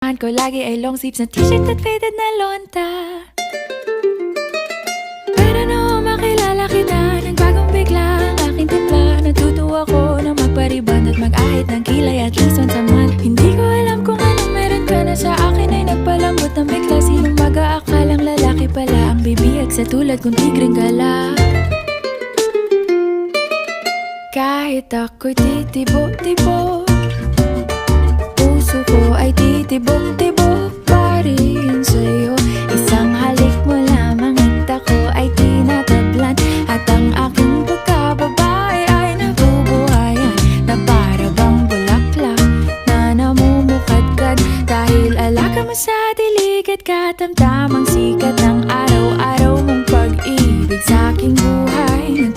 Ko lagi ay long sleeves na t-shirt at faded na lonta. Pero noong makilala kita, nagbagong bigla ang aking timpla. Natutuwa ko na magpariban at mag-ahit ng kilay at least once a month. Hindi ko alam kung anong meron ka na sa akin ay nagpalambot ng bigla. Sinong mag-aakalang lalaki pala ang bibiyag sa tulad kong tigreng gala. Kahit ako'y titibo-tibo, puso ko ay titibok-tibok pa rin sa'yo. Isang halik mo lamang at ako ay tinatablan, at ang aking pagkababae ay nabubuhayan na para bang bulaklak na namumukadkad. Dahil alaga mo sa dilig at katamtamang sikat ng araw-araw mong pag-ibig sa aking buhay.